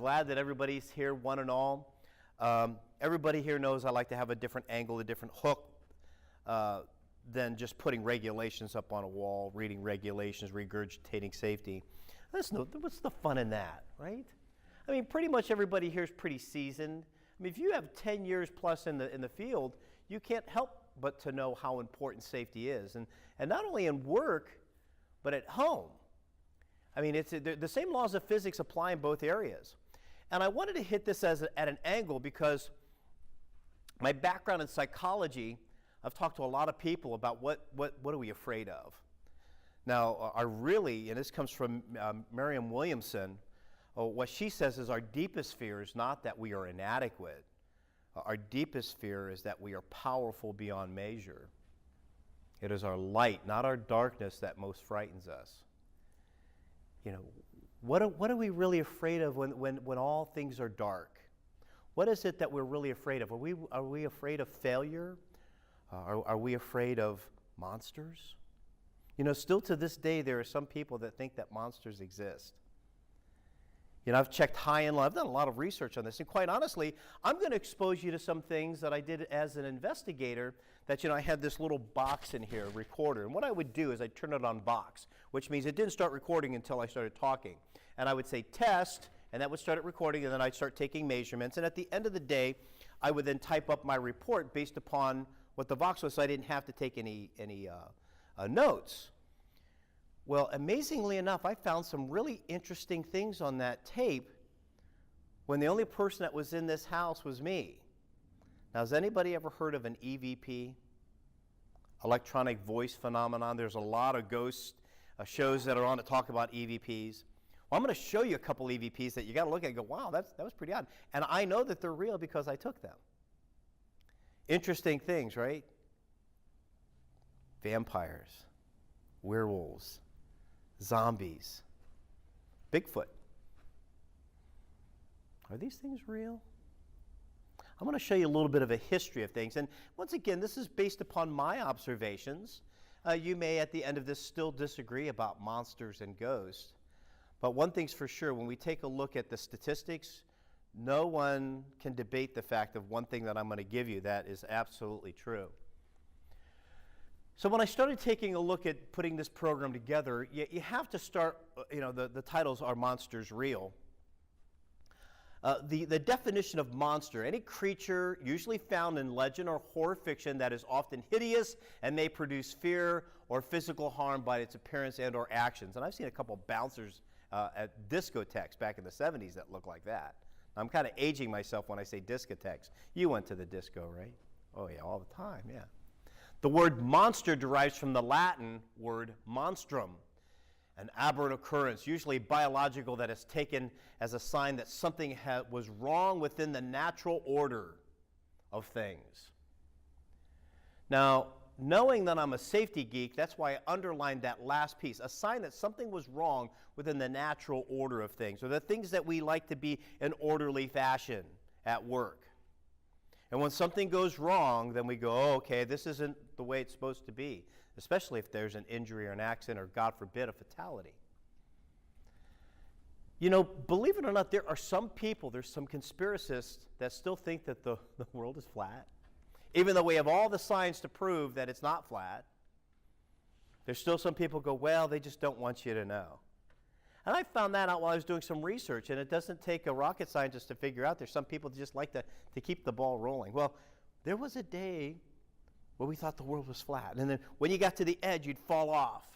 glad that everybody's here, one and all. Everybody here knows I like to have a different angle, a different hook than just putting regulations up on a wall, reading regulations, regurgitating safety. What's the fun in that, right? I mean, pretty much everybody here is pretty seasoned. I mean, if you have 10 years plus in the field, you can't help but to know how important safety is. And not only in work, but at home. I mean, the same laws of physics apply in both areas. And I wanted to hit this at an angle because my background in psychology, I've talked to a lot of people about what are we afraid of. Now, and this comes from Marianne Williamson, what she says is our deepest fear is not that we are inadequate. Our deepest fear is that we are powerful beyond measure. It is our light, not our darkness, that most frightens us. You know, what are we really afraid of when all things are dark? What is it that we're really afraid of? Are we afraid of failure? Are we afraid of monsters? You know, still to this day, there are some people that think that monsters exist. You know, I've checked high and low. I've done a lot of research on this, and quite honestly, I'm going to expose you to some things that I did as an investigator that, you know, I had this little box in here, recorder, and what I would do is I'd turn it on box, which means it didn't start recording until I started talking. And I would say test, and that would start it recording, and then I'd start taking measurements, and at the end of the day, I would then type up my report based upon what the box was, so I didn't have to take any notes. Well, amazingly enough, I found some really interesting things on that tape when the only person that was in this house was me. Now, has anybody ever heard of an EVP? Electronic voice phenomenon. There's a lot of ghost shows that are on that talk about EVPs. Well, I'm going to show you a couple EVPs that you got to look at and go, wow, that was pretty odd. And I know that they're real because I took them. Interesting things, right? Vampires, werewolves, zombies, Bigfoot. Are these things real? I'm going to show you a little bit of a history of things. And once again, this is based upon my observations. You may, at the end of this, still disagree about monsters and ghosts. But one thing's for sure, when we take a look at the statistics, no one can debate the fact of one thing that I'm going to give you that is absolutely true. So when I started taking a look at putting this program together, you have to start, you know, the titles are Monsters Real. The definition of monster, any creature usually found in legend or horror fiction that is often hideous and may produce fear or physical harm by its appearance and or actions. And I've seen a couple bouncers at discotheques back in the 70s that look like that. I'm kind of aging myself when I say discotheques. You went to the disco, right? Oh yeah, all the time, yeah. The word monster derives from the Latin word monstrum, an aberrant occurrence, usually biological, that is taken as a sign that something was wrong within the natural order of things. Now, knowing that I'm a safety geek, that's why I underlined that last piece, a sign that something was wrong within the natural order of things, or the things that we like to be in orderly fashion at work. And when something goes wrong, then we go, oh, okay, this isn't the way it's supposed to be, especially if there's an injury or an accident or, God forbid, a fatality. You know, believe it or not, there are some people, there's some conspiracists that still think that the world is flat. Even though we have all the science to prove that it's not flat, there's still some people who go, well, they just don't want you to know. And I found that out while I was doing some research, and it doesn't take a rocket scientist to figure out there's some people that just like to keep the ball rolling. Well, there was a day where we thought the world was flat, and then when you got to the edge, you'd fall off,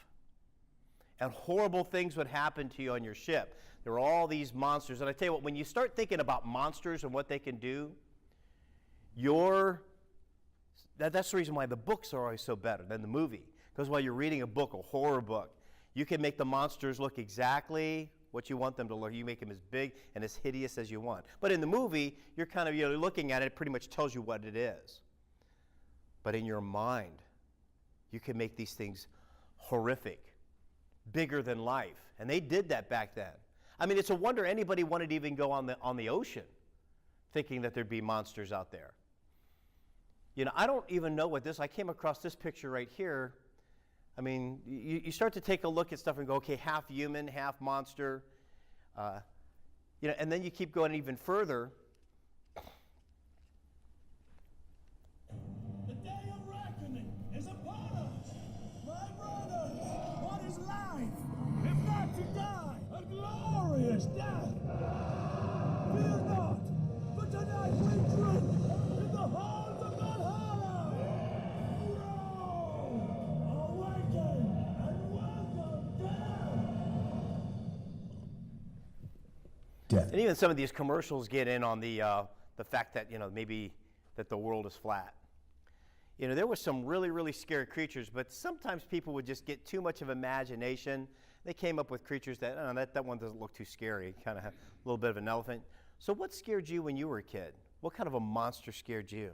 and horrible things would happen to you on your ship. There were all these monsters, and I tell you what, when you start thinking about monsters and what they can do, that's the reason why the books are always so better than the movie, because while you're reading a book, a horror book, you can make the monsters look exactly what you want them to look. You make them as big and as hideous as you want. But in the movie, you're kind of looking at it, it pretty much tells you what it is. But in your mind, you can make these things horrific, bigger than life. And they did that back then. I mean, it's a wonder anybody wanted to even go on the ocean thinking that there'd be monsters out there. You know, I don't even know what I came across this picture right here. I mean, you start to take a look at stuff and go, okay, half human, half monster. And then you keep going even further. The day of reckoning is upon us. My brothers, what is life if not to die a glorious death? Fear not, for tonight we drink in the halls of Valhalla. Roll, awaken, and welcome death. And even some of these commercials get in on the fact that, maybe that the world is flat. There were some really, really scary creatures, but sometimes people would just get too much of imagination. They came up with creatures that, that one doesn't look too scary, kind of a little bit of an elephant. So what scared you when you were a kid? What kind of a monster scared you?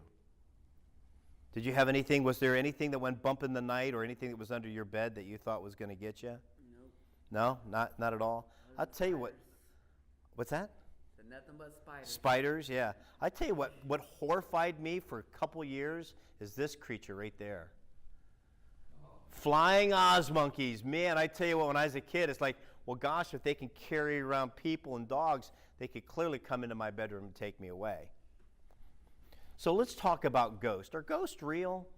Did you have anything, was there anything that went bump in the night or anything that was under your bed that you thought was going to get you? Nope. No, not at all? I'll tell you what. What's that? Nothing but spiders. Spiders, yeah. I tell you what horrified me for a couple years is this creature right there. Flying Oz monkeys. Man, I tell you what, when I was a kid, it's like, well, gosh, if they can carry around people and dogs, they could clearly come into my bedroom and take me away. So let's talk about ghosts. Are ghosts real?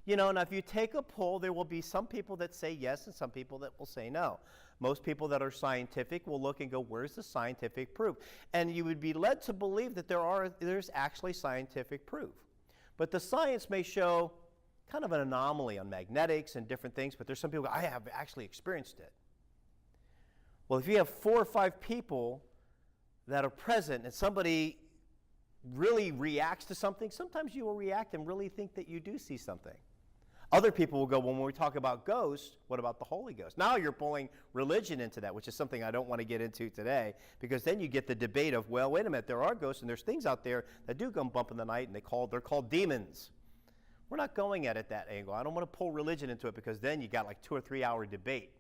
Now if you take a poll, there will be some people that say yes and some people that will say no. Most people that are scientific will look and go, where's the scientific proof? And you would be led to believe that there's actually scientific proof. But the science may show kind of an anomaly on magnetics and different things, but there's some people who go, I have actually experienced it. Well, if you have 4 or 5 people that are present and somebody really reacts to something, sometimes you will react and really think that you do see something. Other people will go, well, when we talk about ghosts, what about the Holy Ghost? Now you're pulling religion into that, which is something I don't want to get into today, because then you get the debate of, well, wait a minute, there are ghosts and there's things out there that do go bump in the night, and they're called demons. We're not going at it that angle. I don't want to pull religion into it, because then you got like 2 or 3 hour debate.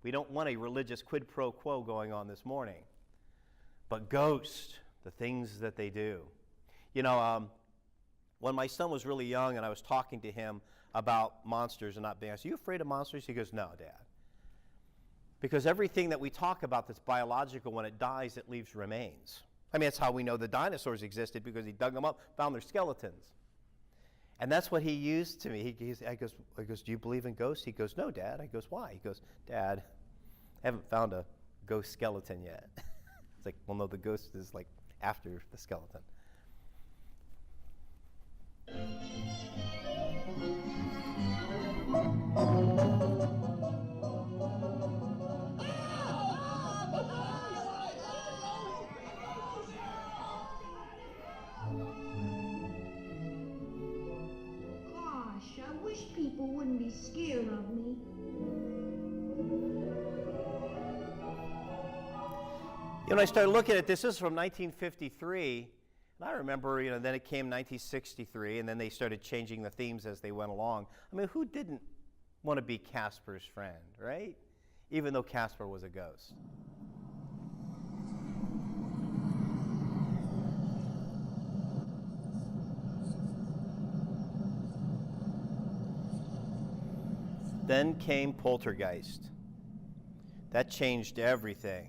We don't want a religious quid pro quo going on this morning. But ghosts, the things that they do. When my son was really young and I was talking to him about monsters and not being, I said, are you afraid of monsters? He goes, no, Dad. Because everything that we talk about that's biological, when it dies, it leaves remains. I mean, that's how we know the dinosaurs existed, because he dug them up, found their skeletons. And that's what he used to me. I goes, do you believe in ghosts? He goes, no, Dad. I goes, why? He goes, Dad, I haven't found a ghost skeleton yet. It's like, well, no, the ghost is like after the skeleton. Gosh, I wish people wouldn't be scared of me. I started looking at this. This is from 1953. And I remember, then it came 1963, and then they started changing the themes as they went along. I mean, who didn't want to be Casper's friend, right? Even though Casper was a ghost. Then came Poltergeist. That changed everything.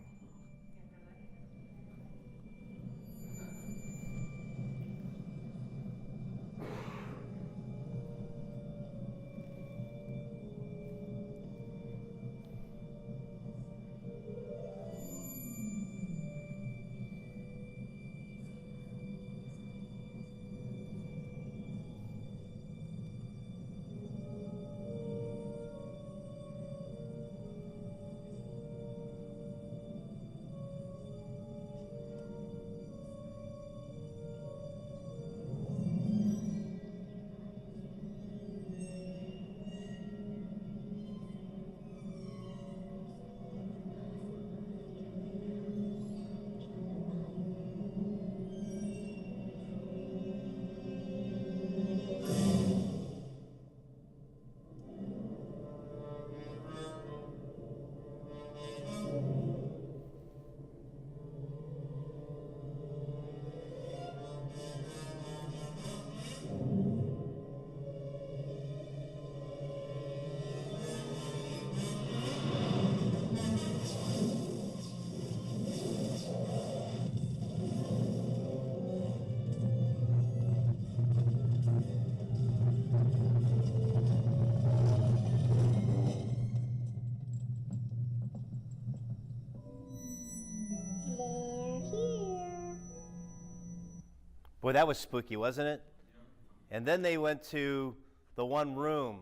Boy, that was spooky, wasn't it? And then they went to the one room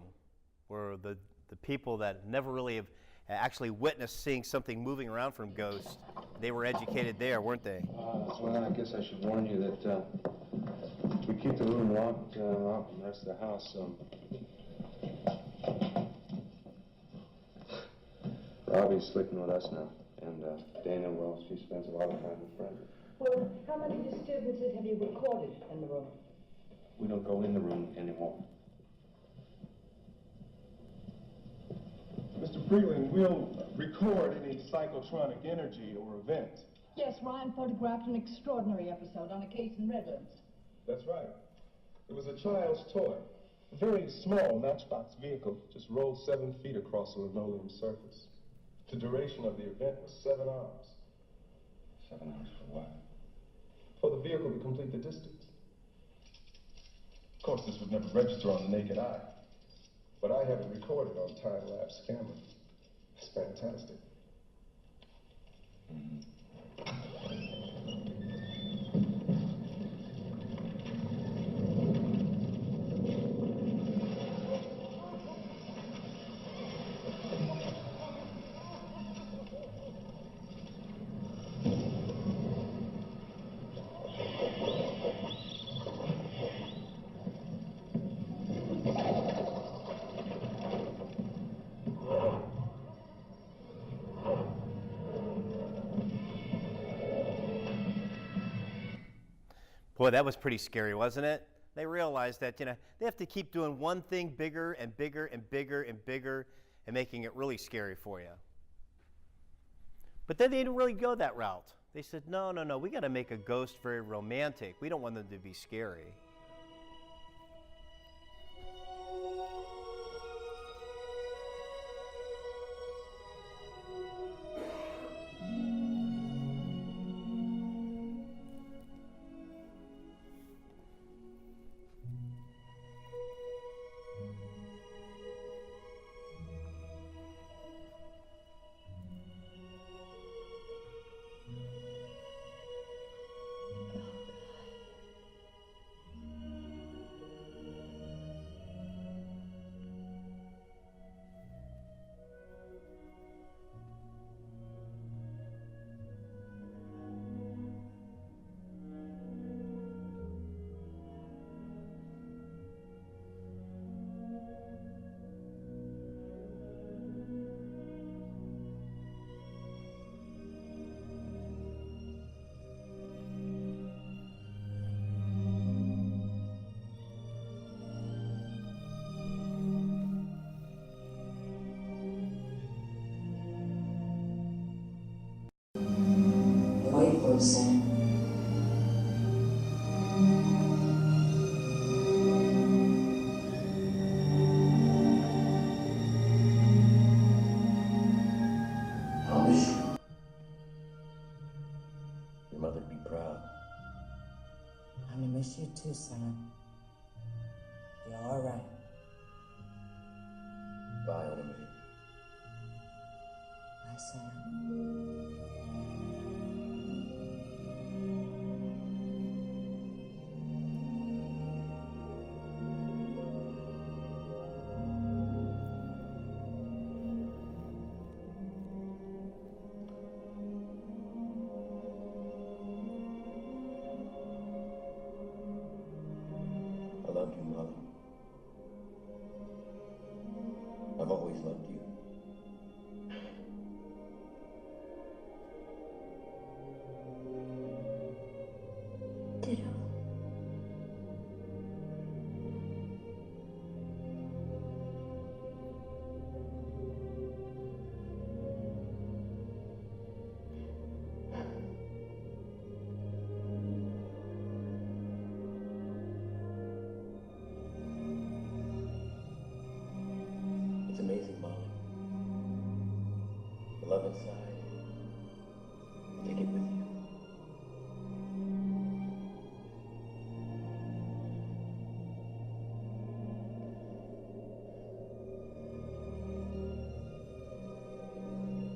where the people that never really have actually witnessed seeing something moving around from ghosts, they were educated there, weren't they? Well, I guess I should warn you that we keep the room locked out from the rest of the house. Robbie's sleeping with us now, and Dana, well, she spends a lot of time with Fred. Well, how many disturbances have you recorded in the room? We don't go in the room anymore. Mr. Freeland, we'll record any psychotronic energy or event. Yes, Ryan photographed an extraordinary episode on a case in Redlands. That's right. It was a child's toy. A very small Matchbox vehicle just rolled 7 feet across a linoleum surface. The duration of the event was 7 hours. 7 hours for what? For the vehicle to complete the distance. Of course, this would never register on the naked eye. But I have it recorded on time-lapse camera. It's fantastic. Boy, that was pretty scary, wasn't it? They realized that, they have to keep doing one thing bigger and bigger and bigger and bigger and making it really scary for you. But then they didn't really go that route. They said, no, we got to make a ghost very romantic. We don't want them to be scary. Wait for a second. I'll miss you. Your mother'd be proud. I'm gonna miss you too, son. You're all right. Bye, Anna Mae. My son. I love you, Mother. I've always loved you. Ditto. It's amazing, Molly. The love inside. Take it with you.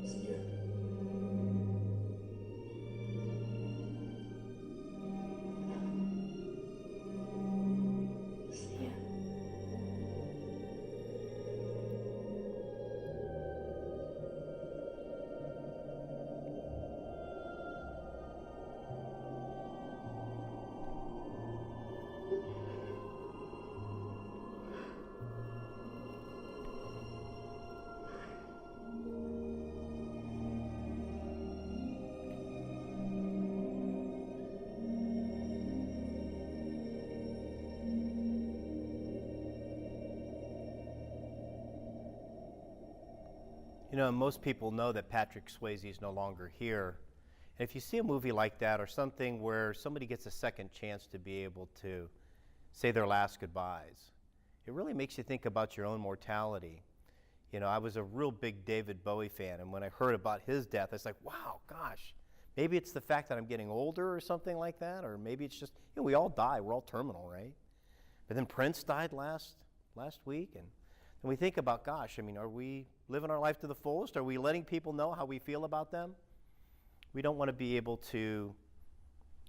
See ya. You know, most people know that Patrick Swayze is no longer here. And if you see a movie like that or something where somebody gets a second chance to be able to say their last goodbyes, it really makes you think about your own mortality. You know, I was a real big David Bowie fan, and when I heard about his death, I was like, wow, gosh, maybe it's the fact that I'm getting older or something like that, or maybe it's just, you know, we all die, we're all terminal, right? But then Prince died last week, and we think about, gosh, I mean, are we living our life to the fullest? Are we letting people know how we feel about them? We don't want to be able to,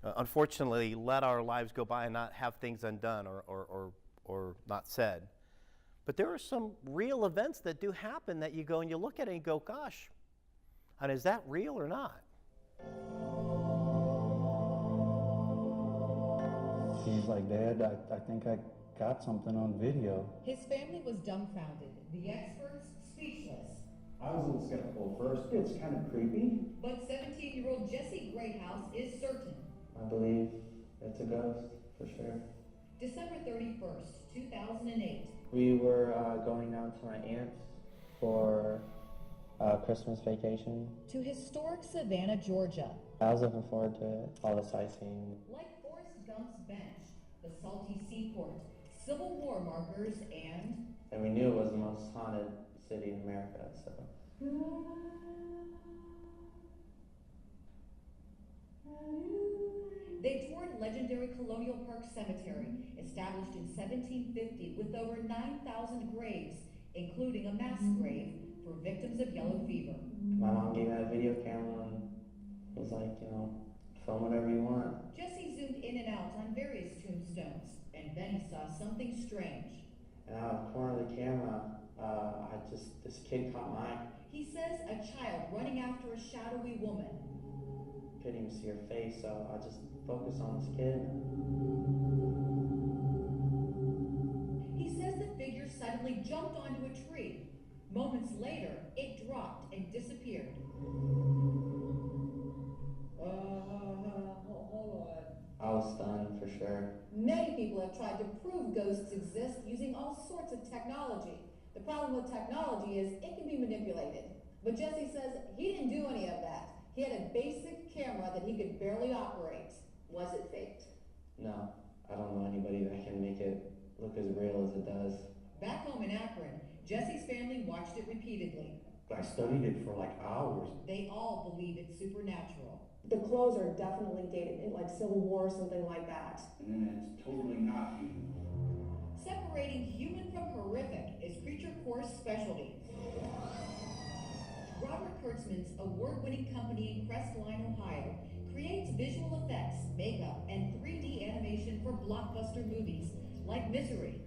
unfortunately, let our lives go by and not have things undone or not said. But there are some real events that do happen that you go and you look at it and you go, gosh, and is that real or not? He's like, Dad, I think I got something on video. His family was dumbfounded, the experts speechless. I was a little skeptical at first. It's kind of creepy. But 17-year-old Jesse Greathouse is certain. I believe it's a ghost, for sure. December 31st, 2008. We were going down to my aunt's for Christmas vacation. To historic Savannah, Georgia. I was looking forward to it, all the sightseeing. Like Forrest Gump's bench, the salty seaport, Civil War markers, And we knew it was the most haunted city in America, so. They toured legendary Colonial Park Cemetery, established in 1750 with over 9,000 graves, including a mass grave for victims of yellow fever. My mom gave me a video camera and was like, you know, film whatever you want. Jesse zoomed in and out on various tombstones, and then he saw something strange. And out of the corner of the camera, this kid caught my eye. He says a child running after a shadowy woman. Couldn't even see her face, so I just focused on this kid. He says the figure suddenly jumped onto a tree. Moments later, it dropped and disappeared. Hold on. I was stunned for sure. Many people have tried to prove ghosts exist using all sorts of technology. The problem with technology is it can be manipulated. But Jesse says he didn't do any of that. He had a basic camera that he could barely operate. Was it faked? No, I don't know anybody that can make it look as real as it does. Back home in Akron, Jesse's family watched it repeatedly. I studied it for like hours. They all believe it's supernatural. The clothes are definitely dated, like Civil War or something like that. And then it's totally not human. Separating human from horrific is Creature Core's specialty. Robert Kurtzman's award-winning company in Crestline, Ohio, creates visual effects, makeup, and 3D animation for blockbuster movies like Misery,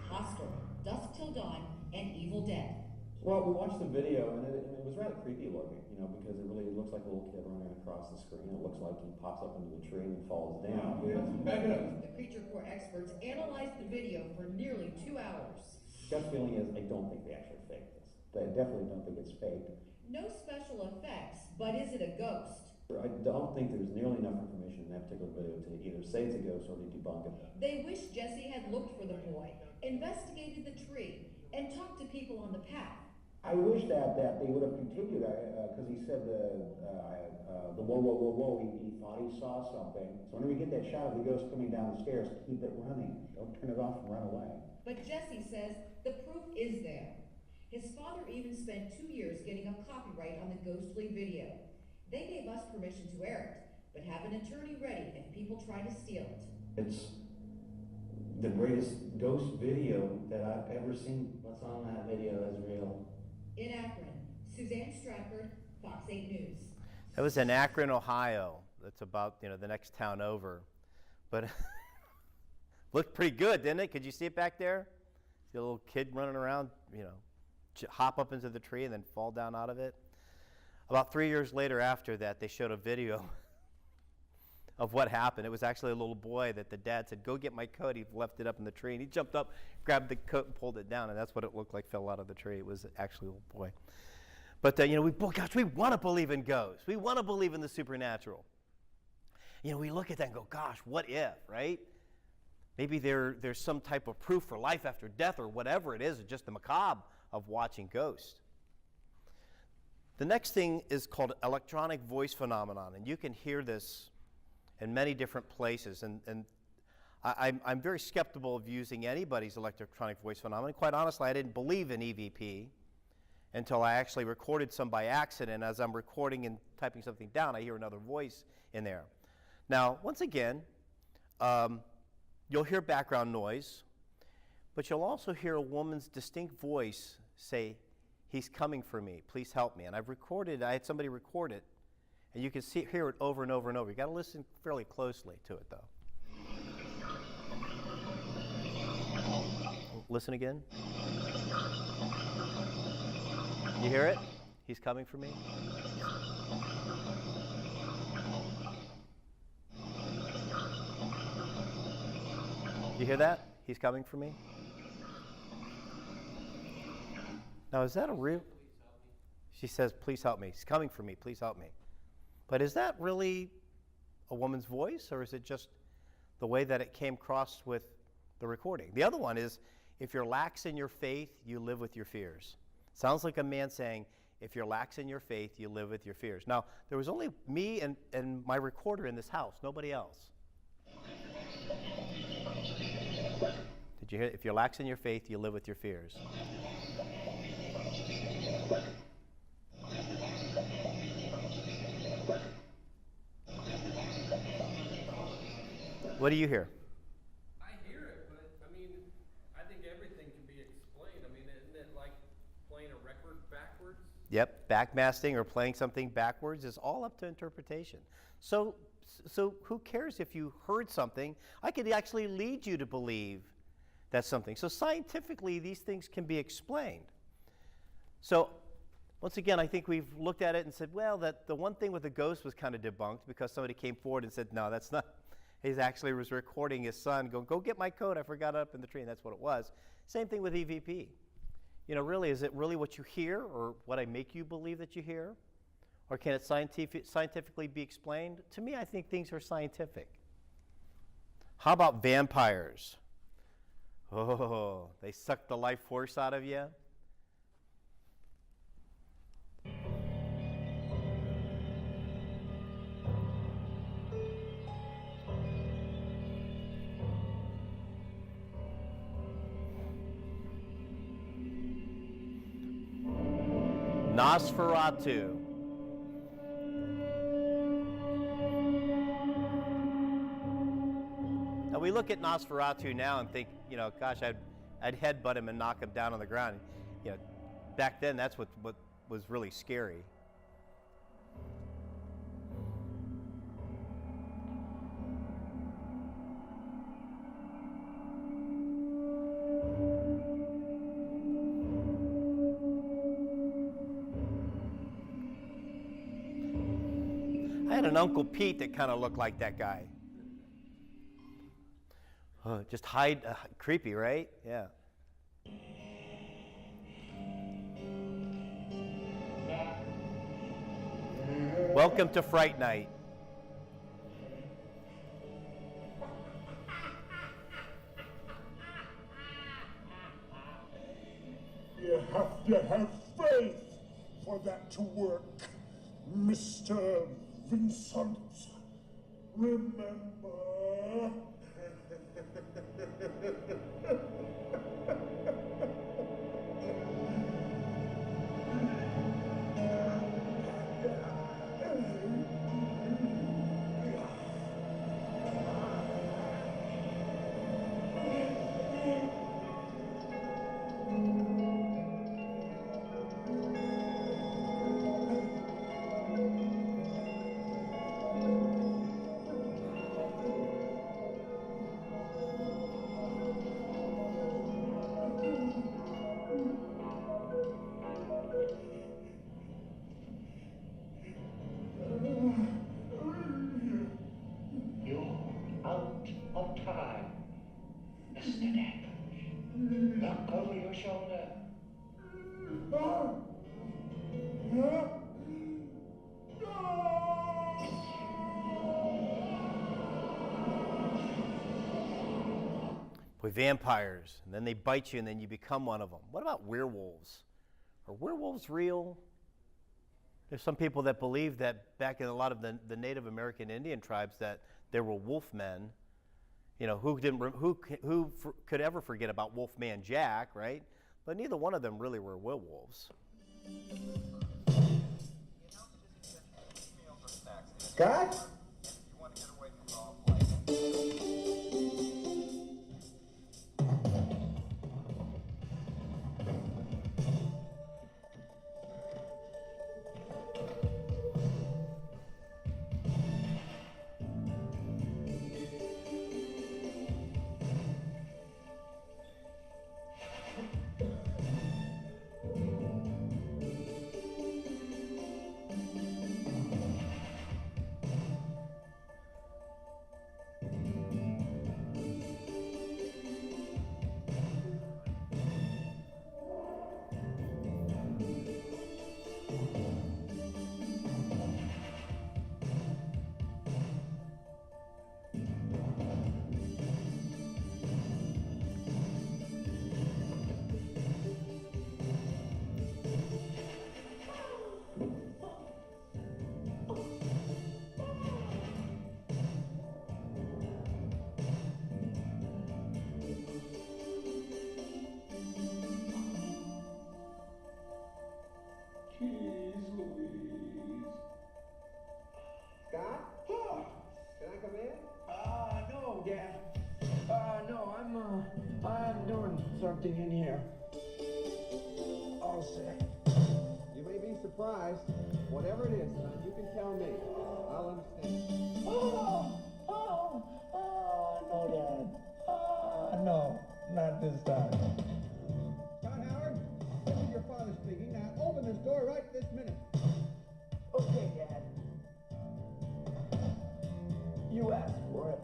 Hostel, Dusk Till Dawn, and Evil Dead. Well, we watched the video, and it was rather creepy looking, you know, because it really looks like a little kid running across the screen. It looks like he pops up into the tree and falls down. Back it up. The Creature Core experts analyzed the video for nearly 2 hours. Gut feeling is I don't think they actually faked this. I definitely don't think it's fake. No special effects, but is it a ghost? I don't think there's nearly enough information in that particular video to either say it's a ghost or to debunk it. They wish Jesse had looked for the boy, investigated the tree, and talked to people on the path. I wish that they would have continued, because he said the whoa, he thought he saw something. So whenever you get that shot of the ghost coming down the stairs, keep it running. Don't turn it off and run away. But Jesse says the proof is there. His father even spent 2 years getting a copyright on the ghostly video. They gave us permission to air it, but have an attorney ready if people try to steal it. It's the greatest ghost video that I've ever seen. What's on that video is real. In Akron, Suzanne Stratford, Fox 8 News. That was in Akron, Ohio. That's about, you know, the next town over. But looked pretty good, didn't it? Could you see it back there? See a little kid running around, you know, hop up into the tree and then fall down out of it. About 3 years later after that, they showed a video of what happened. It was actually a little boy that the dad said, go get my coat. He left it up in the tree, and he jumped up, grabbed the coat, and pulled it down, and that's what it looked like fell out of the tree. It was actually a little boy. But, you know, we want to believe in ghosts. We want to believe in the supernatural. You know, we look at that and go, gosh, what if, right? Maybe there's some type of proof for life after death or whatever it is, or just the macabre of watching ghosts. The next thing is called electronic voice phenomenon, and you can hear this in many different places. And I'm very skeptical of using anybody's electronic voice phenomenon. Quite honestly, I didn't believe in EVP until I actually recorded some by accident. As I'm recording and typing something down, I hear another voice in there. Now, once again, you'll hear background noise, but you'll also hear a woman's distinct voice say, "He's coming for me, please help me." And I had somebody record it, and you can hear it over and over and over. You got to listen fairly closely to it, though. Listen again. You hear it? He's coming for me. You hear that? He's coming for me. Now, is that a real? She says, "Please help me. He's coming for me. Please help me." But is that really a woman's voice, or is it just the way that it came across with the recording? The other one is, "If you're lax in your faith, you live with your fears." Sounds like a man saying, "If you're lax in your faith, you live with your fears." Now, there was only me and my recorder in this house, nobody else. Did you hear it? If you're lax in your faith, you live with your fears. What do you hear? I hear it, but I mean, I think everything can be explained. I mean, isn't it like playing a record backwards? Yep, backmasting or playing something backwards is all up to interpretation. So who cares if you heard something? I could actually lead you to believe that's something. So scientifically, these things can be explained. So once again, I think we've looked at it and said, well, that the one thing with the ghost was kind of debunked because somebody came forward and said, no, that's not. He actually was recording his son going, "Go get my coat, I forgot it up in the tree," and that's what it was. Same thing with EVP. You know, really, is it really what you hear or what I make you believe that you hear? Or can it scientifically be explained? To me, I think things are scientific. How about vampires? Oh, they suck the life force out of you. Nosferatu. Now we look at Nosferatu now and think, you know, gosh, I'd headbutt him and knock him down on the ground. You know, back then that's what was really scary. I had an Uncle Pete that kind of looked like that guy. Just creepy, right? Yeah. Welcome to Fright Night. You have to have faith for that to work, Mr. Vincent. Remember? Look over your shoulder. With vampires, and then they bite you, and then you become one of them. What about werewolves? Are werewolves real? There's some people that believe that back in a lot of the Native American Indian tribes that there were wolf men. You know, who could ever forget about Wolfman Jack, right? But neither one of them really were werewolves. Scott? No, Dad. No, I'm doing something in here. All set. You may be surprised. Whatever it is, son, you can tell me. I'll understand. No, Dad. No, not this time. Scott Howard, this is your father speaking. Now open this door right this minute. Okay, Dad. You asked for it.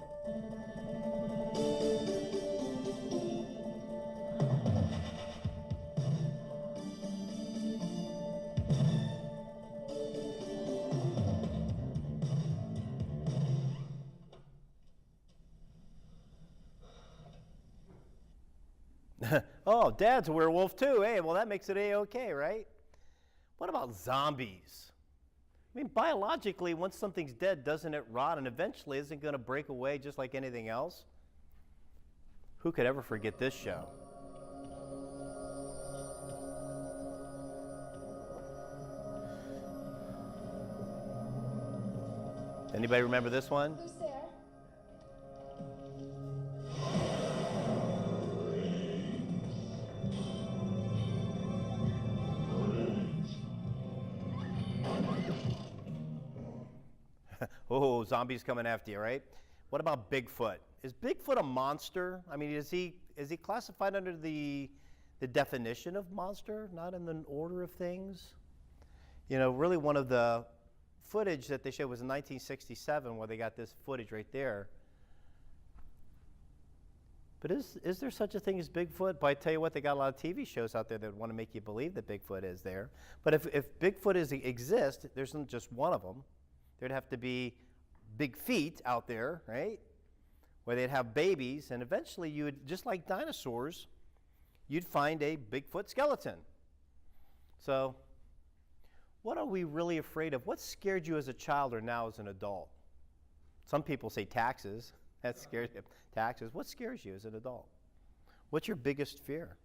Oh, Dad's a werewolf too. Hey, well, that makes it A-okay, right? What about zombies? I mean, biologically, once something's dead, doesn't it rot and eventually isn't going to break away just like anything else? Who could ever forget this show? Anybody remember this one? Who's there? Oh, zombies coming after you, right? What about Bigfoot? Is Bigfoot a monster? I mean, is he classified under the definition of monster, not in the order of things? You know, really one of the footage that they showed was in 1967 where they got this footage right there. But is there such a thing as Bigfoot? But I tell you what, they got a lot of TV shows out there that want to make you believe that Bigfoot is there. But if Bigfoot exists, there isn't just one of them. There'd have to be big feet out there, right? Where they'd have babies, and eventually you would, just like dinosaurs, you'd find a Bigfoot skeleton. So, what are we really afraid of? What scared you as a child or now as an adult? Some people say taxes. That scares you. Taxes. What scares you as an adult? What's your biggest fear?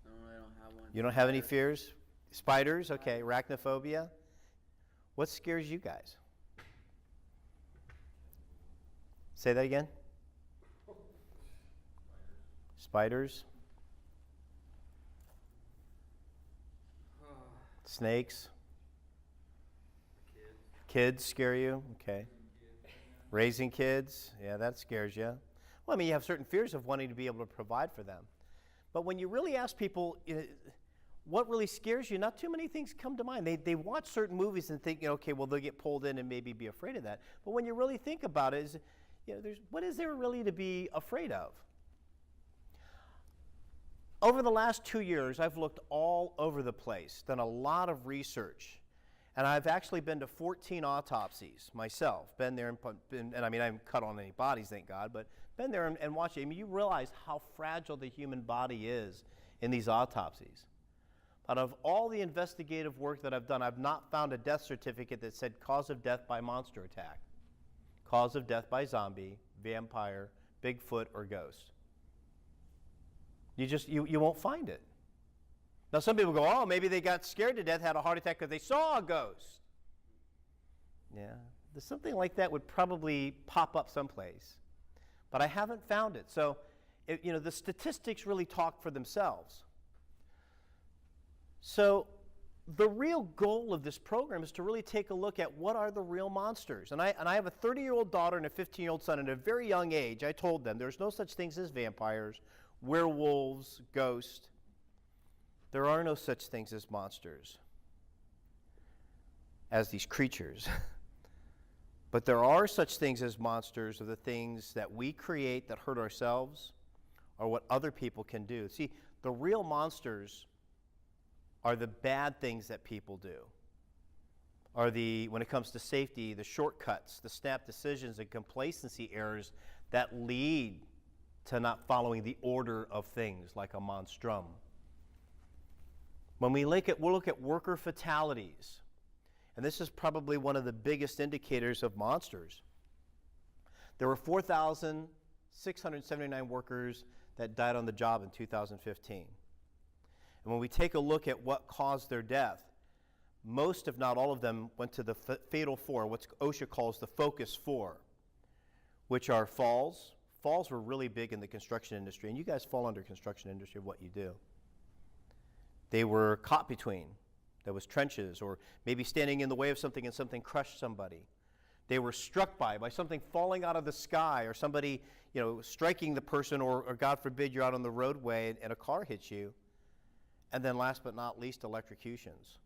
No, I don't have one. You don't have any fears? Spiders? Okay. Arachnophobia? What scares you guys? Say that again. Spiders? Snakes? Kids scare you? Okay. Raising kids? Yeah, that scares you. Well, I mean, you have certain fears of wanting to be able to provide for them. But when you really ask people, what really scares you, not too many things come to mind. They watch certain movies and think, okay, well, they'll get pulled in and maybe be afraid of that. But when you really think about it, what is there really to be afraid of? Over the last 2 years, I've looked all over the place, done a lot of research, and I've actually been to 14 autopsies myself. Been there, and I mean, I haven't cut on any bodies, thank God, but been there and watched it. I mean, you realize how fragile the human body is in these autopsies. Out of all the investigative work that I've done, I've not found a death certificate that said cause of death by monster attack, cause of death by zombie, vampire, Bigfoot, or ghost. You won't find it. Now some people go, oh, maybe they got scared to death, had a heart attack because they saw a ghost. Yeah, something like that would probably pop up someplace. But I haven't found it. So, the statistics really talk for themselves. So the real goal of this program is to really take a look at what are the real monsters. And I have a 30-year-old daughter and a 15-year-old son. At a very young age, I told them there's no such things as vampires, werewolves, ghosts. There are no such things as monsters, as these creatures. But there are such things as monsters, or the things that we create that hurt ourselves, or what other people can do. See, the real monsters are the bad things that people do, are when it comes to safety, the shortcuts, the snap decisions, and complacency errors that lead to not following the order of things like a monstrum. When we'll look at worker fatalities, and this is probably one of the biggest indicators of monsters. There were 4,679 workers that died on the job in 2015. And when we take a look at what caused their death, most, if not all of them, went to the fatal four, what OSHA calls the focus four, which are falls. Falls were really big in the construction industry, and you guys fall under construction industry of what you do. They were caught between. There was trenches, or maybe standing in the way of something and something crushed somebody. They were struck by something falling out of the sky, or somebody, striking the person, or God forbid, you're out on the roadway and a car hits you. And then last but not least, electrocutions.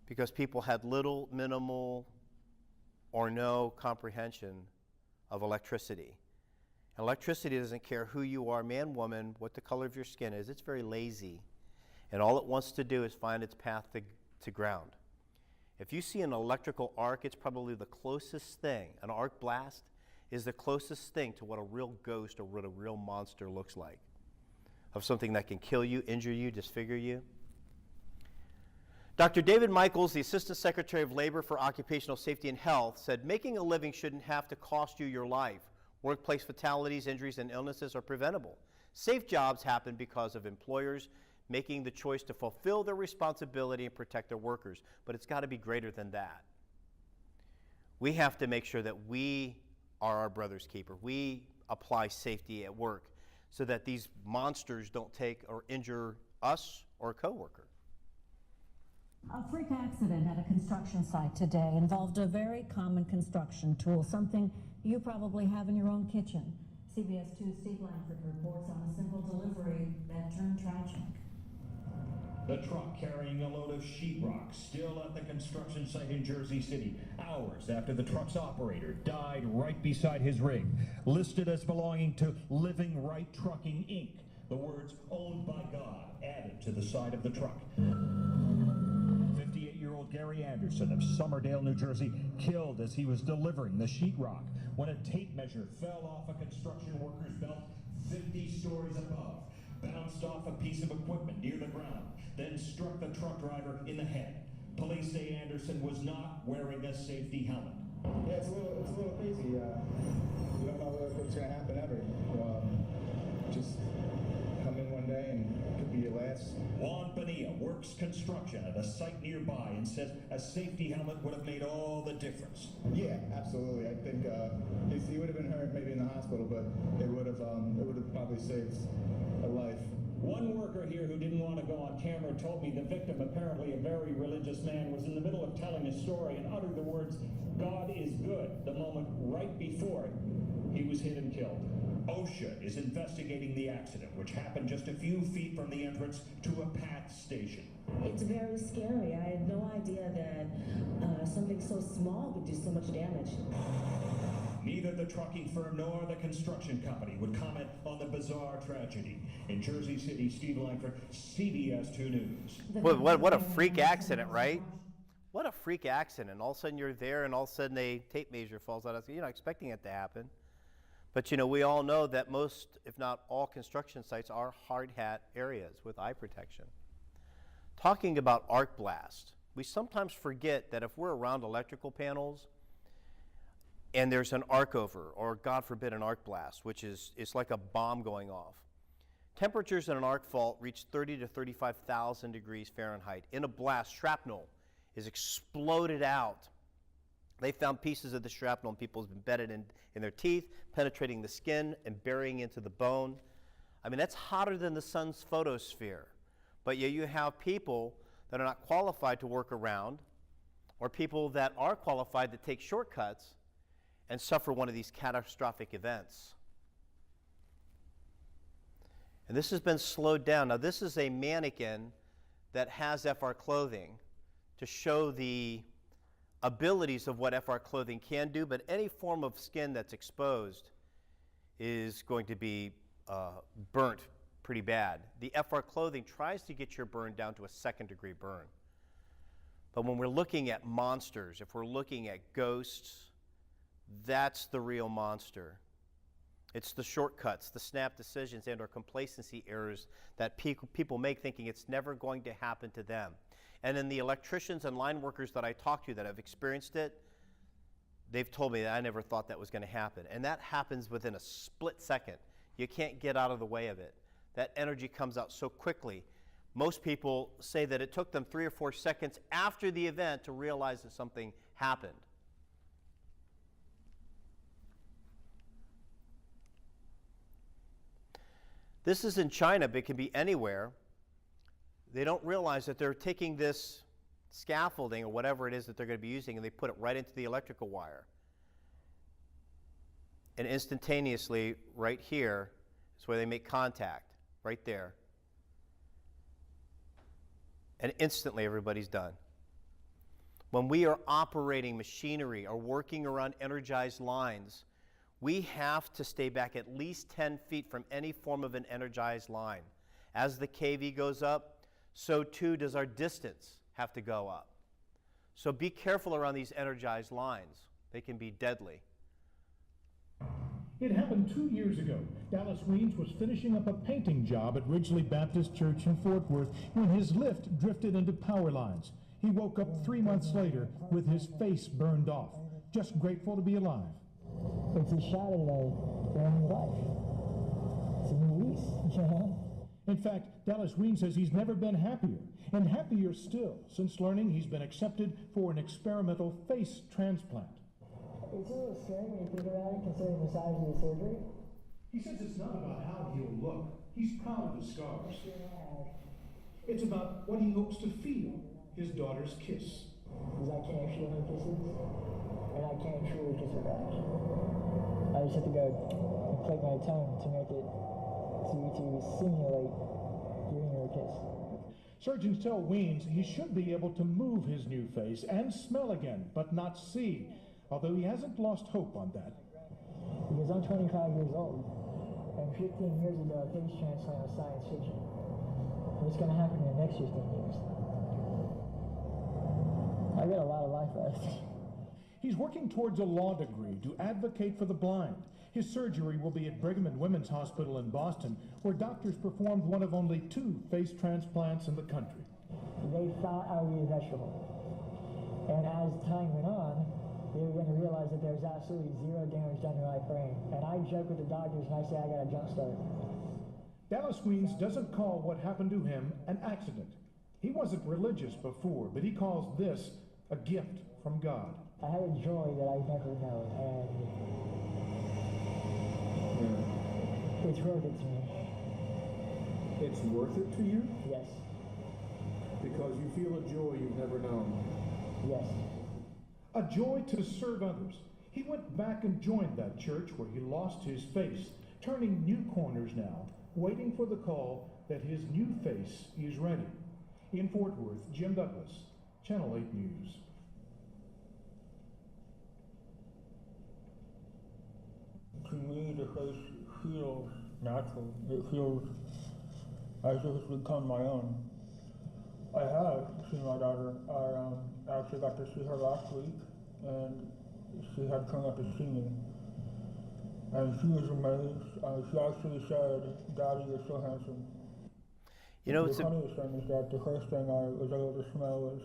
Because people had little, minimal, or no comprehension of electricity. And electricity doesn't care who you are, man, woman, what the color of your skin is. It's very lazy. And all it wants to do is find its path to ground. If you see an electrical arc, it's probably the closest thing. An arc blast is the closest thing to what a real ghost or what a real monster looks like. Of something that can kill you, injure you, disfigure you. Dr. David Michaels, the Assistant Secretary of Labor for Occupational Safety and Health, said making a living shouldn't have to cost you your life. Workplace fatalities, injuries, and illnesses are preventable. Safe jobs happen because of employers making the choice to fulfill their responsibility and protect their workers. But it's got to be greater than that. We have to make sure that we are our brother's keeper. We apply safety at work so that these monsters don't take or injure us or a coworker. A freak accident at a construction site today involved a very common construction tool, something you probably have in your own kitchen. CBS 2's Steve Langford reports on a simple delivery that turned tragic. The truck carrying a load of sheetrock still at the construction site in Jersey City, hours after the truck's operator died right beside his rig, listed as belonging to Living Right Trucking, Inc. The words "owned by God" added to the side of the truck. 58-year-old Gary Anderson of Somerdale, New Jersey, killed as he was delivering the sheetrock when a tape measure fell off a construction worker's belt 50 stories above, bounced off a piece of equipment near the ground, then struck the truck driver in the head. Police say Anderson was not wearing a safety helmet. Yeah, it's a little crazy. We don't know what's going to happen ever. Just come in one day and it could be your last. Juan Bonilla works construction at a site nearby and says a safety helmet would have made all the difference. Yeah, absolutely. I think he would have been hurt maybe in the hospital, but it would have probably saved a life. One worker here who didn't want to go on camera told me the victim, apparently a very religious man, was in the middle of telling a story and uttered the words, "God is good," the moment right before he was hit and killed. OSHA is investigating the accident, which happened just a few feet from the entrance to a PATH station. It's very scary. I had no idea that something so small would do so much damage. Neither the trucking firm nor the construction company would comment on the bizarre tragedy. In Jersey City, Steve Langford, CBS 2 News. What a freak accident, right? What a freak accident. All of a sudden you're there and all of a sudden a tape measure falls out. You're not expecting it to happen. But we all know that most, if not all, construction sites are hard hat areas with eye protection. talking about arc blast. We sometimes forget that if we're around electrical panels and there's an arc over, or God forbid an arc blast, which is it's like a bomb going off. Temperatures in an arc fault reach 30 to 35,000 degrees Fahrenheit. In a blast, shrapnel is exploded out. They found pieces of the shrapnel in people's embedded in their teeth, penetrating the skin and burying into the bone. I mean, that's hotter than the sun's photosphere. But yet you have people that are not qualified to work around, or people that are qualified that take shortcuts and suffer one of these catastrophic events. And this has been slowed down. Now, this is a mannequin that has FR clothing to show the abilities of what FR clothing can do, but any form of skin that's exposed is going to be burnt pretty bad. The FR clothing tries to get your burn down to a second-degree burn. But when we're looking at monsters, if we're looking at ghosts, that's the real monster. It's the shortcuts, the snap decisions, and or complacency errors that people make thinking it's never going to happen to them. And in the electricians and line workers that I talk to that have experienced it, they've told me that I never thought that was going to happen. And that happens within a split second. You can't get out of the way of it. That energy comes out so quickly. Most people say that it took them 3 or 4 seconds after the event to realize that something happened. This is in China, but it can be anywhere. They don't realize that they're taking this scaffolding or whatever it is that they're going to be using, and they put it right into the electrical wire. And instantaneously, right here, is where they make contact, right there. And instantly, everybody's done. When we are operating machinery or working around energized lines, we have to stay back at least 10 feet from any form of an energized line. As the kV goes up, so too does our distance have to go up. So be careful around these energized lines. They can be deadly. It happened 2 years ago. Dallas Weens was finishing up a painting job at Ridgely Baptist Church in Fort Worth when his lift drifted into power lines. He woke up 3 months later with his face burned off, just grateful to be alive. It's a shot at a brand new life. It's a new lease, you know? In fact, Dallas Weens says he's never been happier, and happier still since learning he's been accepted for an experimental face transplant. It's a little scary when you think about it, considering the size of the surgery. He says it's not about how he'll look. He's proud of the scars. It's about what he hopes to feel, his daughter's kiss. Because I can't feel her kisses, and I can't truly kiss her back. I just have to go and click my tongue to make it, to simulate giving her a kiss. Surgeons tell Weens he should be able to move his new face and smell again, but not see, although he hasn't lost hope on that. Because I'm 25 years old, and 15 years ago, a face transplant was science fiction. What's going to happen in the next 15 years? I got a lot of life left. He's working towards a law degree to advocate for the blind. His surgery will be at Brigham and Women's Hospital in Boston, where doctors performed one of only 2 face transplants in the country. They thought I would be a vegetable. And as time went on, they were going to realize that there's absolutely zero damage done to my brain. And I joke with the doctors and I say I got a jump start. Dallas Weens doesn't call what happened to him an accident. He wasn't religious before, but he calls this a gift from God. I have a joy that I've never known, and it's worth it to me. It's worth it to you? Yes. Because you feel a joy you've never known? Yes. A joy to serve others. He went back and joined that church where he lost his face, turning new corners now, waiting for the call that his new face is ready. In Fort Worth, Jim Douglas, Channel 8 News. To me, the face feels natural. It feels as if it's become my own. I have seen my daughter. I actually got to see her last week, and she had come up to see me. And she was amazed. She actually said, "Daddy, you're so handsome." You know, the it's funniest thing is that the first thing I was able to smell was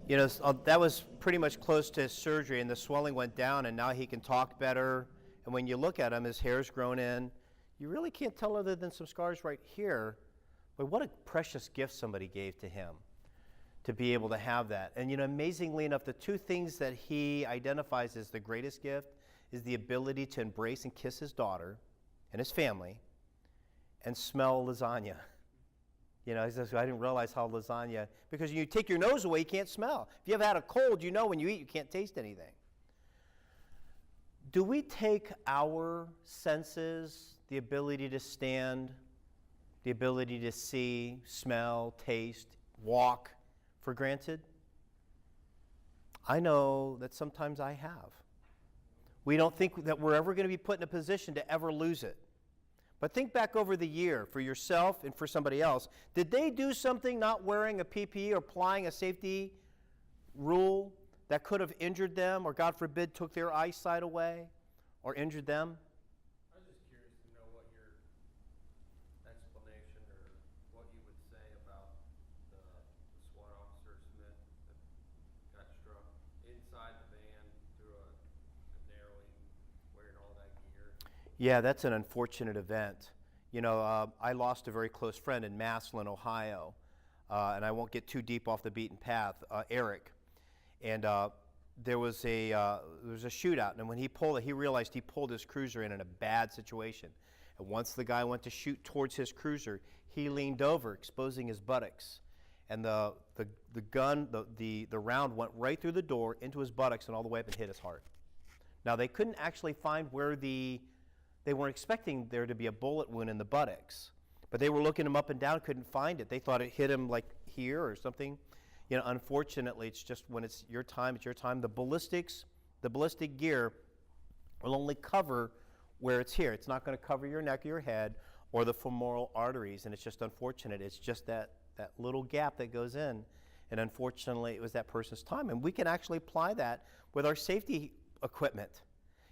you know, that was pretty much close to his surgery, and the swelling went down, and now he can talk better. And when you look at him, his hair's grown in. You really can't tell other than some scars right here. But what a precious gift somebody gave to him to be able to have that. And you know, amazingly enough, the two things that he identifies as the greatest gift is the ability to embrace and kiss his daughter and his family and smell lasagna. You know, he says, I didn't realize how lasagna, because you take your nose away, you can't smell. If you ever had a cold, you know when you eat, you can't taste anything. Do we take our senses, the ability to stand, the ability to see, smell, taste, walk, for granted? I know that sometimes I have. We don't think that we're ever going to be put in a position to ever lose it. But think back over the year for yourself and for somebody else. Did they do something not wearing a PPE or applying a safety rule that could have injured them or, God forbid, took their eyesight away or injured them? I was just curious to know what your explanation or what you would say about the SWAT officer Smith that got struck inside the van through a narrowing, wearing all that gear. Yeah, that's an unfortunate event. You know, I lost a very close friend in Massillon, Ohio, and I won't get too deep off the beaten path, Eric. And there was a shootout, and when he pulled it, he realized he pulled his cruiser in a bad situation. And once the guy went to shoot towards his cruiser, he leaned over, exposing his buttocks. And the round went right through the door into his buttocks and all the way up and hit his heart. Now, they couldn't actually find where they weren't expecting there to be a bullet wound in the buttocks, but they were looking him up and down, couldn't find it. They thought it hit him like here or something. You know, unfortunately, it's just when it's your time, it's your time. The ballistic gear will only cover where it's here. It's not going to cover your neck or your head or the femoral arteries, and it's just unfortunate. It's just that little gap that goes in, and unfortunately, it was that person's time. And we can actually apply that with our safety equipment.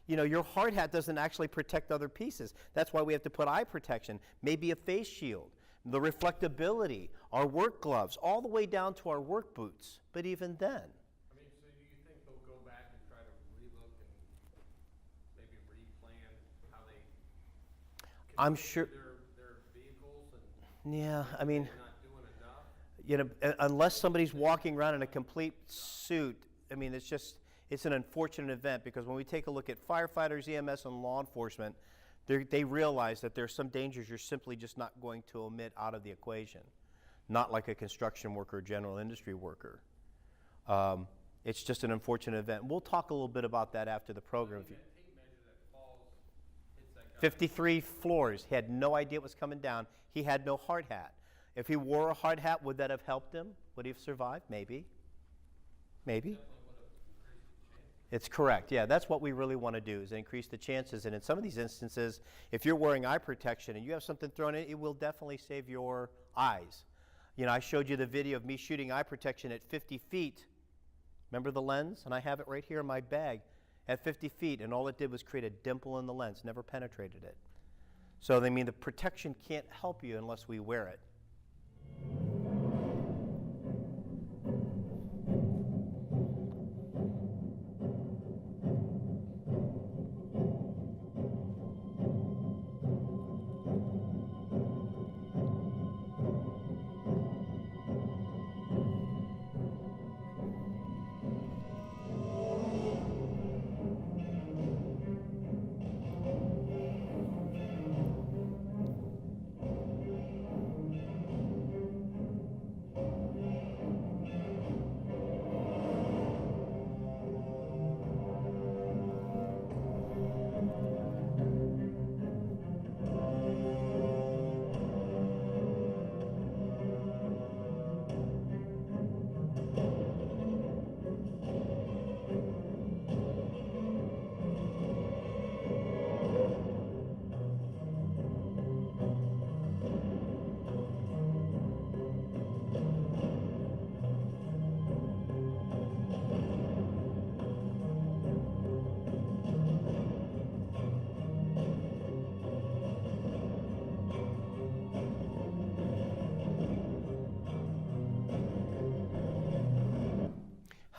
You know, your hard hat doesn't actually protect other pieces. That's why we have to put eye protection, maybe a face shield, the reflectability, our work gloves, all the way down to our work boots. But even then. I mean, so do you think they'll go back and try to relook and maybe replan how they I'm sure. their vehicles and Yeah, I mean, they're not doing enough? you know, unless somebody's walking around in a complete suit, I mean, it's an unfortunate event, because when we take a look at firefighters, EMS, and law enforcement, they realize that there's some dangers you're simply just not going to omit out of the equation, not like a construction worker or general industry worker. It's just an unfortunate event. We'll talk a little bit about that after the program. 53 floors. He had no idea what was coming down. He had no hard hat. If he wore a hard hat, would that have helped him? Would he have survived? Maybe. Maybe. It's correct. Yeah, that's what we really want to do, is increase the chances. And in some of these instances, if you're wearing eye protection and you have something thrown in, it will definitely save your eyes. You know, I showed you the video of me shooting eye protection at 50 feet. Remember the lens? And I have it right here in my bag at 50 feet, and all it did was create a dimple in the lens, never penetrated it. So, I mean, the protection can't help you unless we wear it.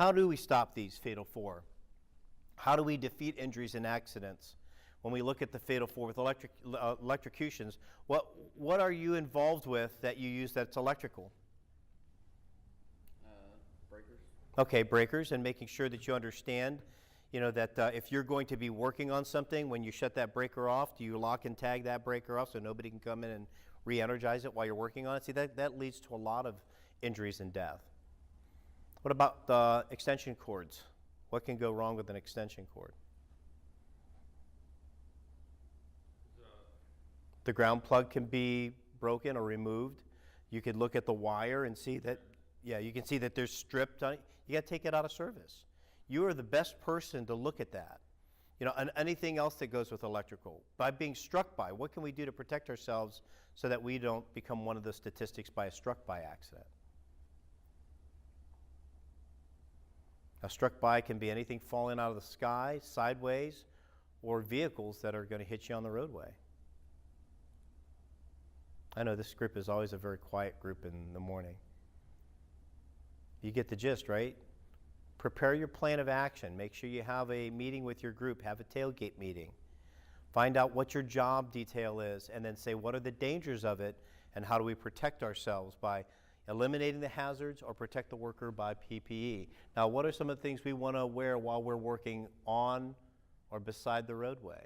How do we stop these fatal four? How do we defeat injuries and accidents? When we look at the fatal four with electrocutions, what are you involved with that you use that's electrical? Breakers. Okay, breakers, and making sure that you understand, that if you're going to be working on something, when you shut that breaker off, do you lock and tag that breaker off so nobody can come in and re-energize it while you're working on it? See, that leads to a lot of injuries and death. What about extension cords? What can go wrong with an extension cord? The ground plug can be broken or removed. You could look at the wire and see that, you can see that there's stripped on it. You got to take it out of service. You are the best person to look at that. And anything else that goes with electrical. By being struck by, what can we do to protect ourselves so that we don't become one of the statistics by a struck by accident? A struck by can be anything falling out of the sky, sideways, or vehicles that are going to hit you on the roadway. I know this group is always a very quiet group in the morning. You get the gist, right? Prepare your plan of action. Make sure you have a meeting with your group. Have a tailgate meeting. Find out what your job detail is, and then say what are the dangers of it, and how do we protect ourselves by eliminating the hazards or protect the worker by PPE. Now, what are some of the things we want to wear while we're working on or beside the roadway?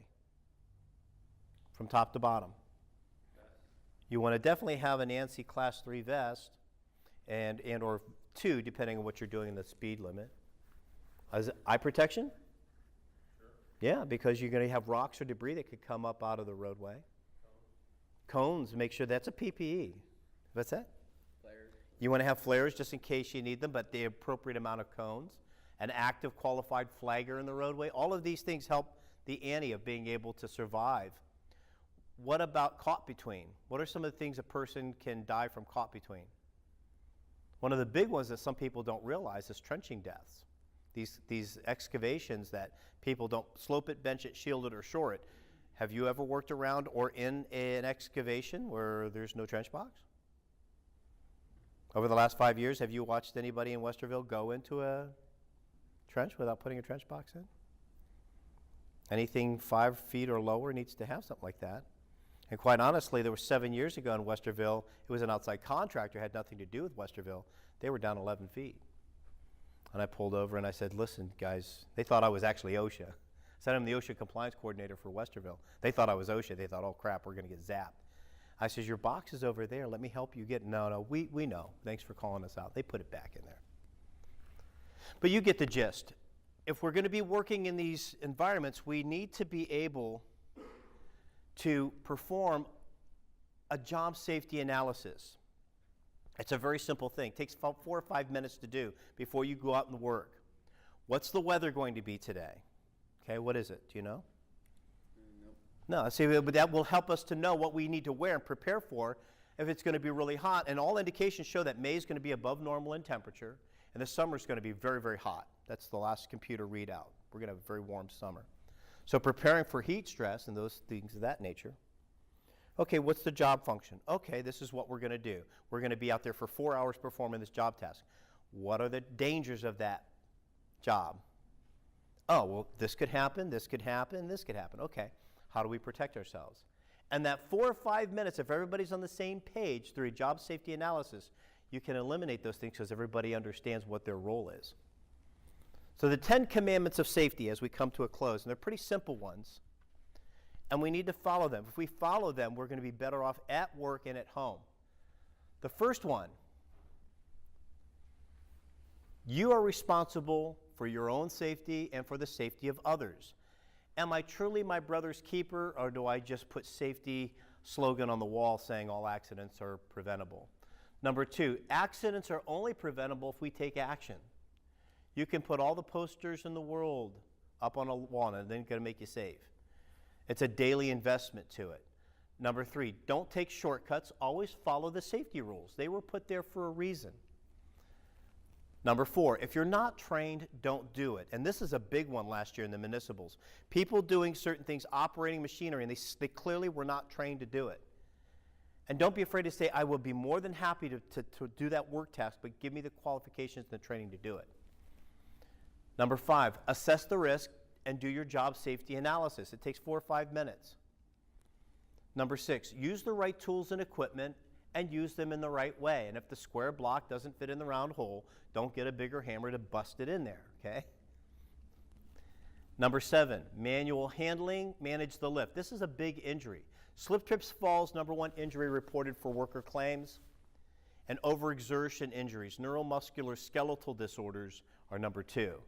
From top to bottom. You want to definitely have an ANSI Class 3 vest and or 2, depending on what you're doing in the speed limit. Eye protection? Sure. Yeah, because you're going to have rocks or debris that could come up out of the roadway. Cones, make sure that's a PPE. What's that? Flares. You want to have flares just in case you need them, but the appropriate amount of cones. An active qualified flagger in the roadway. All of these things help the ante of being able to survive. What about caught between? What are some of the things a person can die from caught between? One of the big ones that some people don't realize is trenching deaths. These excavations that people don't slope it, bench it, shield it, or shore it. Have you ever worked around or in an excavation where there's no trench box? Over the last 5 years, have you watched anybody in Westerville go into a trench without putting a trench box in? Anything 5 feet or lower needs to have something like that. And quite honestly, there was 7 years ago in Westerville, it was an outside contractor, had nothing to do with Westerville. They were down 11 feet. And I pulled over and I said, listen, guys, they thought I was actually OSHA. I said, I'm the OSHA compliance coordinator for Westerville. They thought I was OSHA. They thought, oh crap, we're going to get zapped. I says, your box is over there. Let me help you get it. No, we know. Thanks for calling us out. They put it back in there. But you get the gist. If we're going to be working in these environments, we need to be able to perform a job safety analysis. It's a very simple thing. It takes about 4 or 5 minutes to do before you go out and work. What's the weather going to be today? Okay, what is it? Do you know? Nope. No, see, but that will help us to know what we need to wear and prepare for if it's going to be really hot. And all indications show that May is going to be above normal in temperature, and the summer is going to be very, very hot. That's the last computer readout. We're going to have a very warm summer. So preparing for heat stress and those things of that nature. Okay, what's the job function? Okay, this is what we're going to do. We're going to be out there for 4 hours performing this job task. What are the dangers of that job? Oh, well, this could happen, this could happen, this could happen. Okay, how do we protect ourselves? And that 4 or 5 minutes, if everybody's on the same page through a job safety analysis, you can eliminate those things because everybody understands what their role is. So the 10 commandments of safety as we come to a close, and they're pretty simple ones, and we need to follow them. If we follow them, we're going to be better off at work and at home. The first one, you are responsible for your own safety and for the safety of others. Am I truly my brother's keeper, or do I just put safety slogan on the wall saying all accidents are preventable? Number 2, accidents are only preventable if we take action. You can put all the posters in the world up on a wall and it ain't going to make you safe. It's a daily investment to it. Number 3, don't take shortcuts. Always follow the safety rules. They were put there for a reason. Number 4, if you're not trained, don't do it. And this is a big one last year in the municipals. People doing certain things, operating machinery, and they clearly were not trained to do it. And don't be afraid to say, I will be more than happy to do that work task, but give me the qualifications and the training to do it. Number 5, assess the risk and do your job safety analysis. It takes 4 or 5 minutes. Number 6, use the right tools and equipment and use them in the right way. And if the square block doesn't fit in the round hole, don't get a bigger hammer to bust it in there, okay? Number 7, manual handling, manage the lift. This is a big injury. Slip, trips, falls, #1 injury reported for worker claims. And overexertion injuries, neuromuscular skeletal disorders are number 2.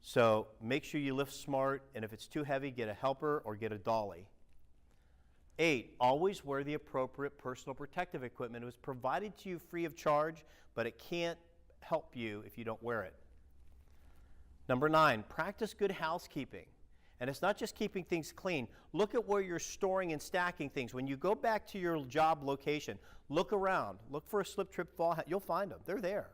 So make sure you lift smart, and if it's too heavy, get a helper or get a dolly. 8, always wear the appropriate personal protective equipment. It was provided to you free of charge, but it can't help you if you don't wear it. Number 9, practice good housekeeping. And it's not just keeping things clean. Look at where you're storing and stacking things. When you go back to your job location, look around. Look for a slip, trip, fall. You'll find them. They're there.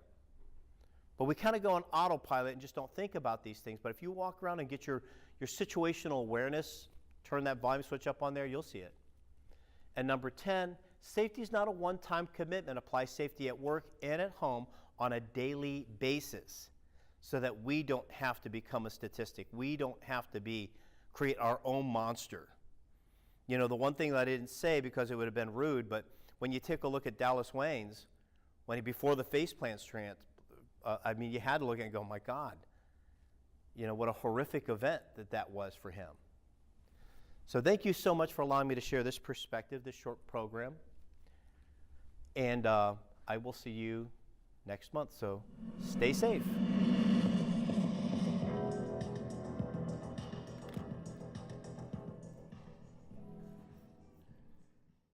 But we kind of go on autopilot and just don't think about these things. But if you walk around and get your situational awareness, turn that volume switch up on there, you'll see it. And number 10, safety is not a one-time commitment. Apply safety at work and at home on a daily basis so that we don't have to become a statistic. We don't have to create our own monster. You know, the one thing that I didn't say because it would have been rude, but when you take a look at Dallas Waynes, before the faceplant you had to look at it and go, my God, you know, what a horrific event that was for him. So thank you so much for allowing me to share this perspective, this short program. And I will see you next month, so stay safe.